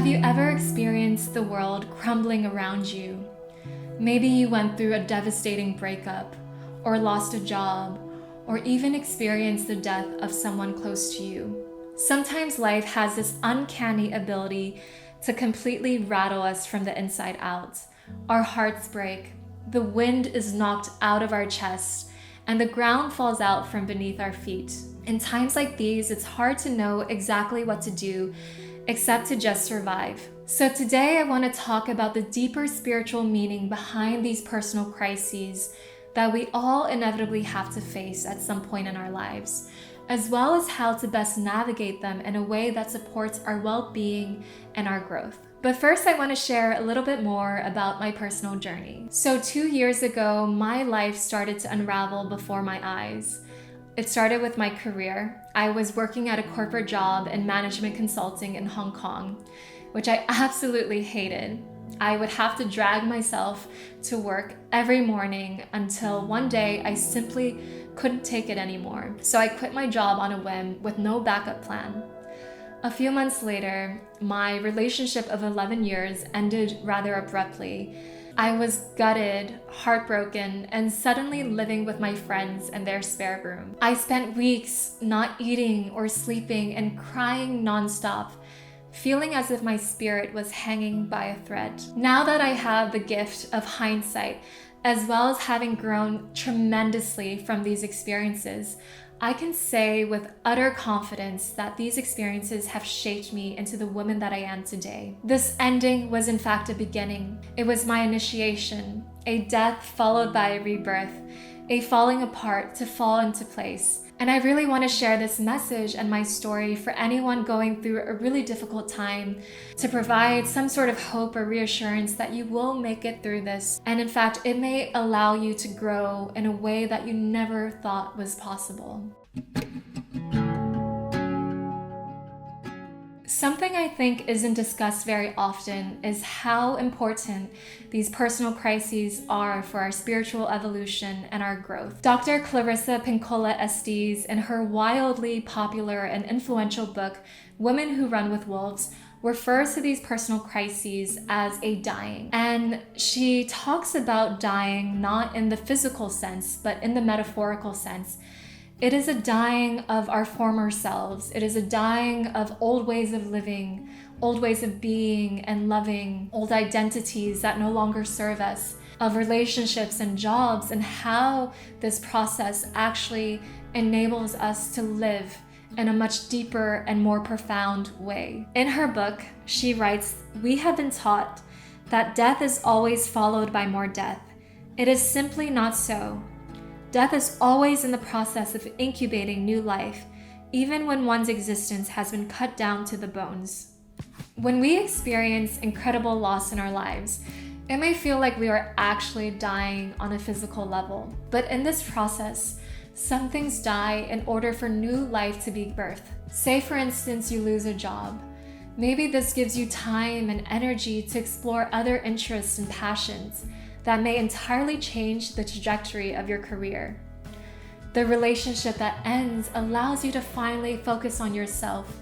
Have you ever experienced the world crumbling around you? Maybe you went through a devastating breakup, or lost a job, or even experienced the death of someone close to you. Sometimes life has this uncanny ability to completely rattle us from the inside out. Our hearts break, the wind is knocked out of our chest, and the ground falls out from beneath our feet. In times like these, it's hard to know exactly what to do except to just survive. So today I want to talk about the deeper spiritual meaning behind these personal crises that we all inevitably have to face at some point in our lives, as well as how to best navigate them in a way that supports our well-being and our growth. But first, I want to share a little bit more about my personal journey. So 2 years ago, my life started to unravel before my eyes. It started with my career. I was working at a corporate job in management consulting in Hong Kong, which I absolutely hated. I would have to drag myself to work every morning until one day I simply couldn't take it anymore. So I quit my job on a whim with no backup plan. A few months later, my relationship of 11 years ended rather abruptly. I was gutted, heartbroken, and suddenly living with my friends in their spare room. I spent weeks not eating or sleeping and crying nonstop, feeling as if my spirit was hanging by a thread. Now that I have the gift of hindsight, as well as having grown tremendously from these experiences, I can say with utter confidence that these experiences have shaped me into the woman that I am today. This ending was in fact a beginning. It was my initiation, a death followed by a rebirth, a falling apart to fall into place. And I really want to share this message and my story for anyone going through a really difficult time, to provide some sort of hope or reassurance that you will make it through this. And in fact, it may allow you to grow in a way that you never thought was possible. Something I think isn't discussed very often is how important these personal crises are for our spiritual evolution and our growth. Dr. Clarissa Pinkola Estes, in her wildly popular and influential book, Women Who Run with Wolves, refers to these personal crises as a dying. And she talks about dying not in the physical sense, but in the metaphorical sense. It is a dying of our former selves. It is a dying of old ways of living, old ways of being and loving, old identities that no longer serve us, of relationships and jobs, and how this process actually enables us to live in a much deeper and more profound way. In her book, she writes, "We have been taught that death is always followed by more death. It is simply not so. Death is always in the process of incubating new life, even when one's existence has been cut down to the bones." When we experience incredible loss in our lives, it may feel like we are actually dying on a physical level. But in this process, some things die in order for new life to be birthed. Say, for instance, you lose a job. Maybe this gives you time and energy to explore other interests and passions that may entirely change the trajectory of your career. The relationship that ends allows you to finally focus on yourself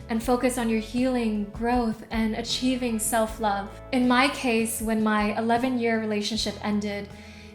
and focus on your healing, growth, and achieving self-love. In my case, when my 11-year relationship ended,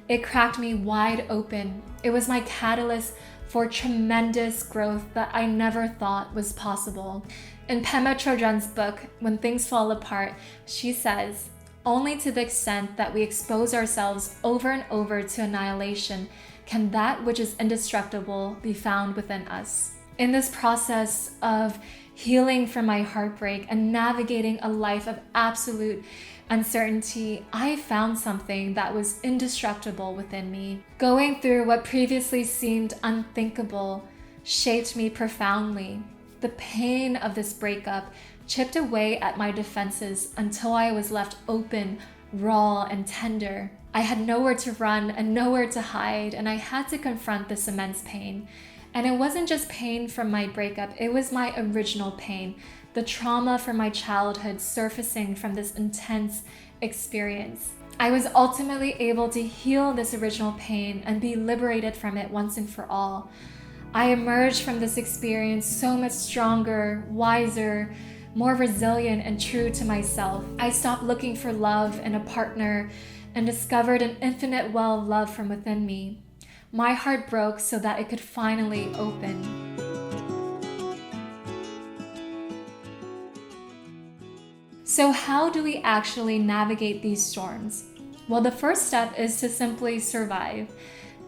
it cracked me wide open. It was my catalyst for tremendous growth that I never thought was possible. In Pema Chodron's book, When Things Fall Apart, she says, "Only to the extent that we expose ourselves over and over to annihilation can that which is indestructible be found within us." In this process of healing from my heartbreak and navigating a life of absolute uncertainty, I found something that was indestructible within me. Going through what previously seemed unthinkable shaped me profoundly. The pain of this breakup chipped away at my defenses until I was left open, raw, and tender. I had nowhere to run and nowhere to hide, and I had to confront this immense pain. And it wasn't just pain from my breakup, it was my original pain, the trauma from my childhood surfacing from this intense experience. I was ultimately able to heal this original pain and be liberated from it once and for all. I emerged from this experience so much stronger, wiser, more resilient and true to myself. I stopped looking for love in a partner and discovered an infinite well of love from within me. My heart broke so that it could finally open. So how do we actually navigate these storms? Well, the first step is to simply survive.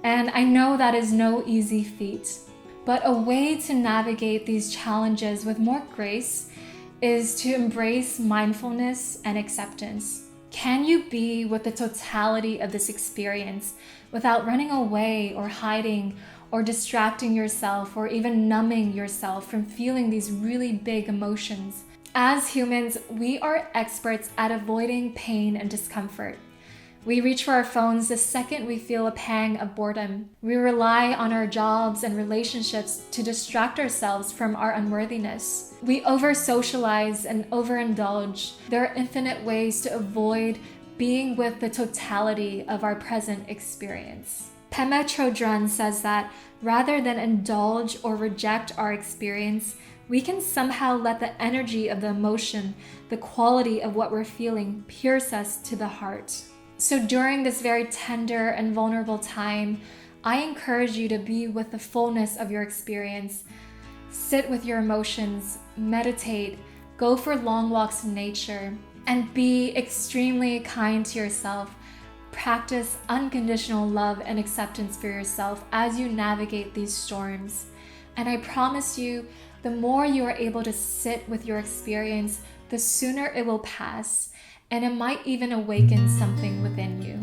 And I know that is no easy feat, but a way to navigate these challenges with more grace is to embrace mindfulness and acceptance. Can you be with the totality of this experience without running away or hiding or distracting yourself or even numbing yourself from feeling these really big emotions? As humans, we are experts at avoiding pain and discomfort. We reach for our phones the second we feel a pang of boredom. We rely on our jobs and relationships to distract ourselves from our unworthiness. We over-socialize and overindulge. There are infinite ways to avoid being with the totality of our present experience. Pema Chodron says that rather than indulge or reject our experience, we can somehow let the energy of the emotion, the quality of what we're feeling, pierce us to the heart. So during this very tender and vulnerable time, I encourage you to be with the fullness of your experience. Sit with your emotions, meditate, go for long walks in nature, and be extremely kind to yourself. Practice unconditional love and acceptance for yourself as you navigate these storms. And I promise you, the more you are able to sit with your experience, the sooner it will pass. And it might even awaken something within you.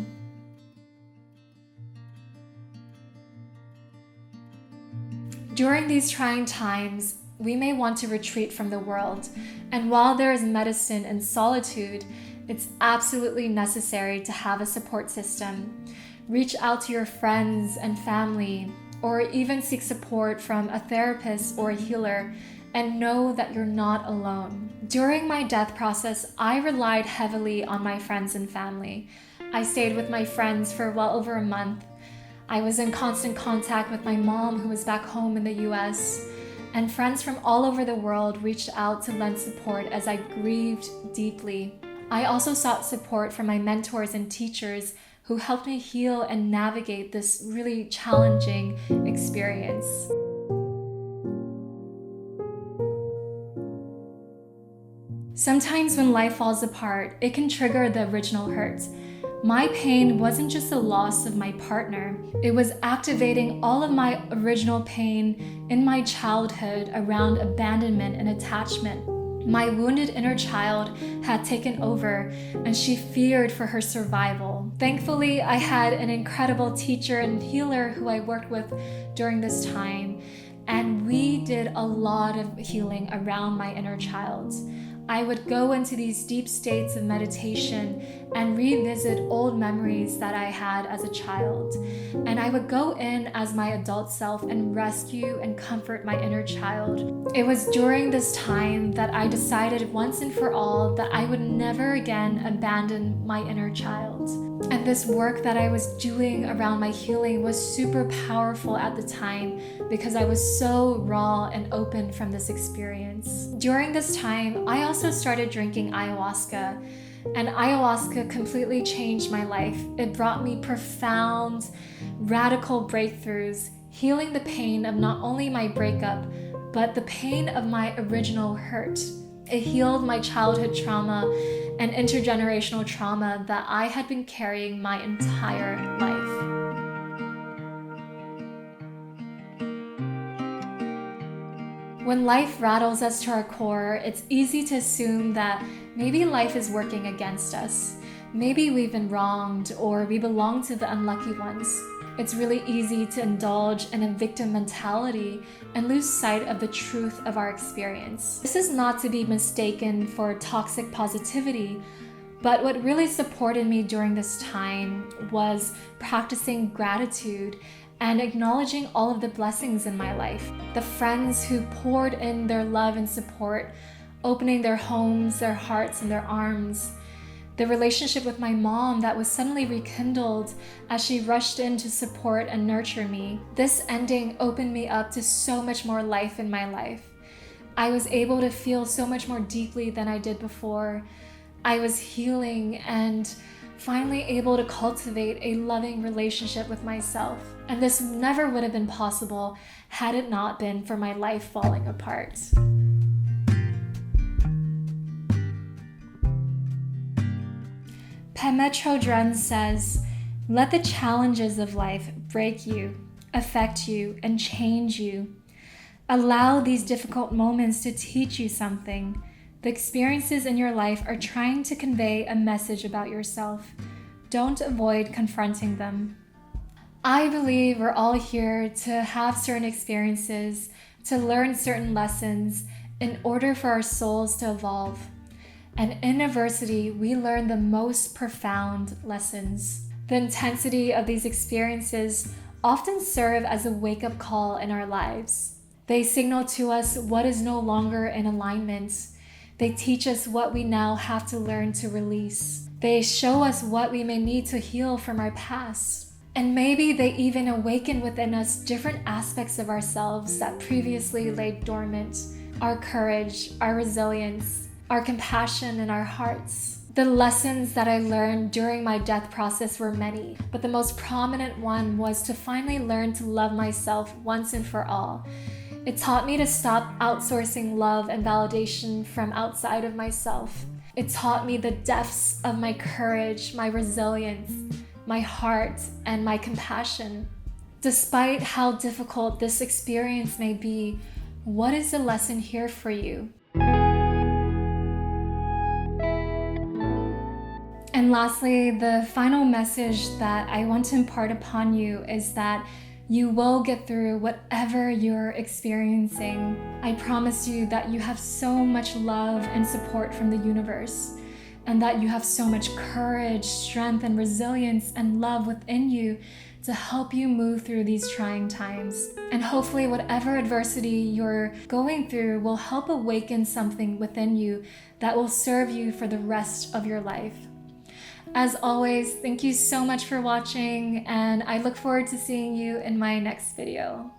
During these trying times, we may want to retreat from the world. And while there is medicine in solitude, it's absolutely necessary to have a support system. Reach out to your friends and family, or even seek support from a therapist or a healer, and know that you're not alone. During my death process, I relied heavily on my friends and family. I stayed with my friends for well over a month. I was in constant contact with my mom, who was back home in the US, and friends from all over the world reached out to lend support as I grieved deeply. I also sought support from my mentors and teachers who helped me heal and navigate this really challenging experience. Sometimes when life falls apart, it can trigger the original hurt. My pain wasn't just the loss of my partner, it was activating all of my original pain in my childhood around abandonment and attachment. My wounded inner child had taken over, and she feared for her survival. Thankfully, I had an incredible teacher and healer who I worked with during this time, and we did a lot of healing around my inner child. I would go into these deep states of meditation and revisit old memories that I had as a child. And I would go in as my adult self and rescue and comfort my inner child. It was during this time that I decided once and for all that I would never again abandon my inner child. And this work that I was doing around my healing was super powerful at the time because I was so raw and open from this experience. During this time, I also started drinking ayahuasca, and ayahuasca completely changed my life. It brought me profound, radical breakthroughs, healing the pain of not only my breakup, but the pain of my original hurt. It healed my childhood trauma and intergenerational trauma that I had been carrying my entire life. When life rattles us to our core, it's easy to assume that maybe life is working against us. Maybe we've been wronged or we belong to the unlucky ones. It's really easy to indulge in a victim mentality and lose sight of the truth of our experience. This is not to be mistaken for toxic positivity, but what really supported me during this time was practicing gratitude and acknowledging all of the blessings in my life. The friends who poured in their love and support, opening their homes, their hearts, and their arms. The relationship with my mom that was suddenly rekindled as she rushed in to support and nurture me. This ending opened me up to so much more life in my life. I was able to feel so much more deeply than I did before. I was healing and finally able to cultivate a loving relationship with myself. And this never would have been possible had it not been for my life falling apart. Pema Chodron says, "Let the challenges of life break you, affect you, and change you. Allow these difficult moments to teach you something. The experiences in your life are trying to convey a message about yourself. Don't avoid confronting them." I believe we're all here to have certain experiences, to learn certain lessons in order for our souls to evolve. And in adversity, we learn the most profound lessons. The intensity of these experiences often serve as a wake-up call in our lives. They signal to us what is no longer in alignment. They teach us what we now have to learn to release. They show us what we may need to heal from our past. And maybe they even awaken within us different aspects of ourselves that previously lay dormant. Our courage, our resilience, our compassion, and our hearts. The lessons that I learned during my death process were many, but the most prominent one was to finally learn to love myself once and for all. It taught me to stop outsourcing love and validation from outside of myself. It taught me the depths of my courage, my resilience, my heart, and my compassion. Despite how difficult this experience may be, what is the lesson here for you? And lastly, the final message that I want to impart upon you is that you will get through whatever you're experiencing. I promise you that you have so much love and support from the universe, and that you have so much courage, strength, and resilience and love within you to help you move through these trying times. And hopefully whatever adversity you're going through will help awaken something within you that will serve you for the rest of your life. As always, thank you so much for watching, and I look forward to seeing you in my next video.